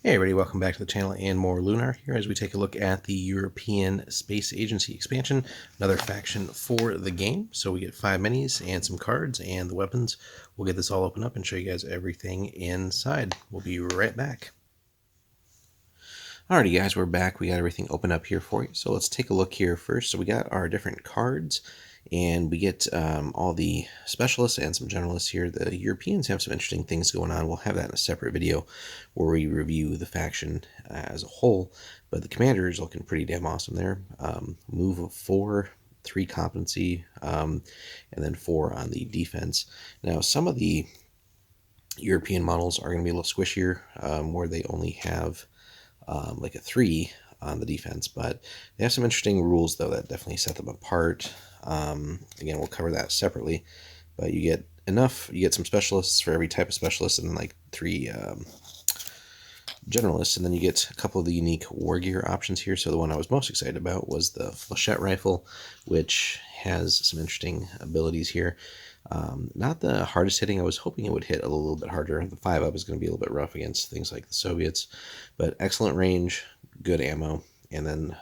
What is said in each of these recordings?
Hey everybody, welcome back to the channel and more Lunar here as we take a look at the European Space Agency expansion, another faction for the game. So we get 5 minis and some cards and the weapons. We'll get this all open up and show you guys everything inside. We'll be right back. Alrighty guys, we're back. We got everything open up here for you. So let's take a look here first. So we got our different cards and we get all the specialists and some generalists here. The Europeans have some interesting things going on. We'll have that in a separate video where we review the faction as a whole. But the commander is looking pretty damn awesome there. Move of 4, 3 competency, and then 4 on the defense. Now some of the European models are going to be a little squishier, where they only have like a 3 on the defense, but they have some interesting rules though that definitely set them apart. Again, we'll cover that separately, but you get some specialists for every type of specialist, and then like 3 generalists, and then you get a couple of the unique war gear options here. So the one I was most excited about was the flechette rifle, which has some interesting abilities here. Not the hardest hitting. I was hoping it would hit a little bit harder. The 5-up is going to be a little bit rough against things like the Soviets, but excellent range, good ammo, and then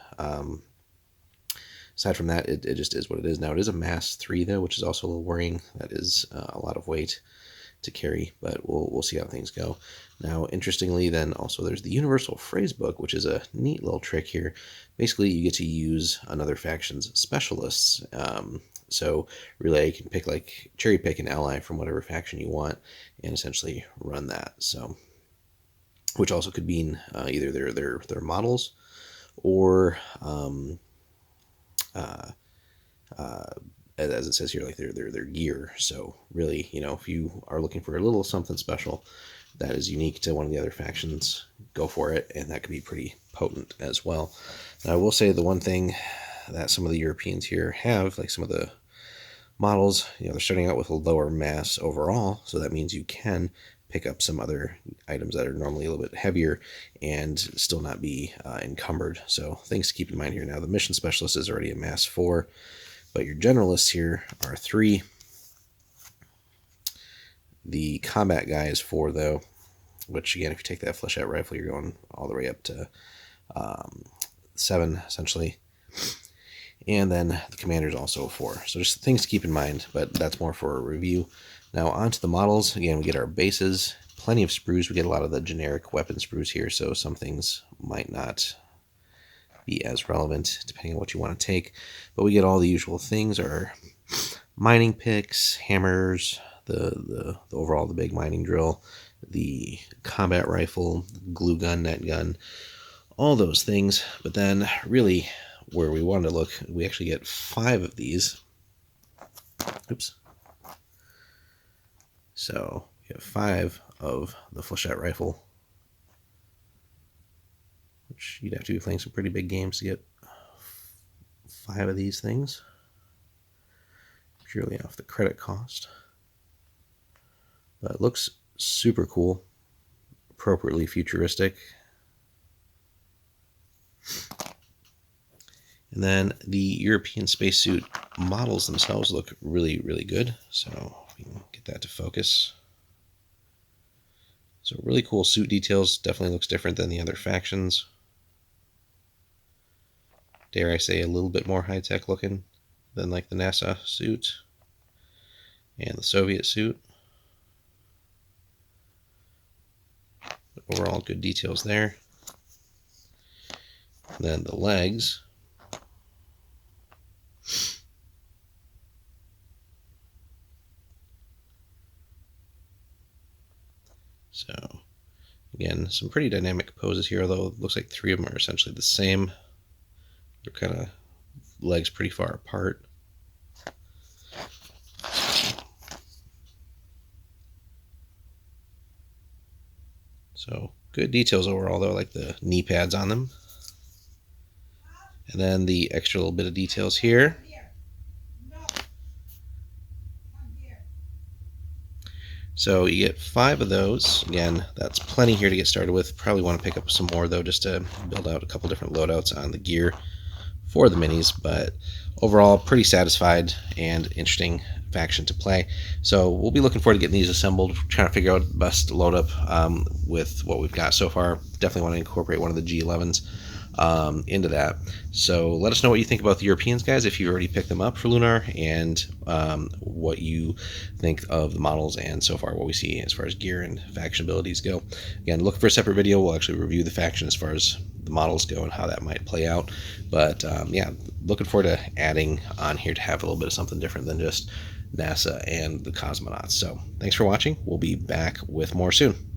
aside from that, it just is what it is. Now it is a mass 3 though, which is also a little worrying. That is a lot of weight to carry, but we'll see how things go. Now, interestingly, then also there's the Universal Phrase Book, which is a neat little trick here. Basically, you get to use another faction's specialists. So really, you can cherry pick an ally from whatever faction you want, and essentially run that. So, which also could mean either their models, or as it says here, like their gear. So really, if you are looking for a little something special that is unique to one of the other factions, go for it, and that could be pretty potent as well. Now, I will say the one thing that some of the Europeans here have, like some of the models, they're starting out with a lower mass overall, so that means you can pick up some other items that are normally a little bit heavier and still not be encumbered. So things to keep in mind here. Now, the mission specialist is already a mass 4, but your generalists here are 3. The combat guy is 4 though, which again, if you take that flechette rifle, you're going all the way up to 7 essentially. And then the commander is also 4. So just things to keep in mind, but that's more for a review. Now onto the models. Again, we get our bases, plenty of sprues. We get a lot of the generic weapon sprues here, so some things might not be as relevant depending on what you want to take. But we get all the usual things: our mining picks, hammers, the overall the big mining drill, the combat rifle, glue gun, net gun, all those things. But then really where we wanted to look, we actually get 5 of these. Oops. So we have 5 of the flechette rifle, which you'd have to be playing some pretty big games to get 5 of these things, purely off the credit cost. But it looks super cool, appropriately futuristic. And then the European spacesuit models themselves look really, really good. So we can get that to focus. So really cool suit details. Definitely looks different than the other factions. Dare I say a little bit more high-tech looking than like the NASA suit and the Soviet suit. But overall, good details there. And then the legs. So again, some pretty dynamic poses here, although it looks like 3 of them are essentially the same. They're kind of legs pretty far apart. So good details overall though, like the knee pads on them. And then the extra little bit of details here. So you get 5 of those. Again, that's plenty here to get started with. Probably want to pick up some more though, just to build out a couple different loadouts on the gear for the minis. But overall, pretty satisfied and interesting faction to play. So we'll be looking forward to getting these assembled, trying to figure out the best load up with what we've got so far. Definitely want to incorporate one of the G11s into that. So let us know what you think about the Europeans, guys, if you already picked them up for Lunar, and what you think of the models and so far what we see as far as gear and faction abilities go. Again, look for a separate video. We'll actually review the faction as far as the models go and how that might play out. But yeah, looking forward to adding on here to have a little bit of something different than just NASA and the cosmonauts. So thanks for watching. We'll be back with more soon.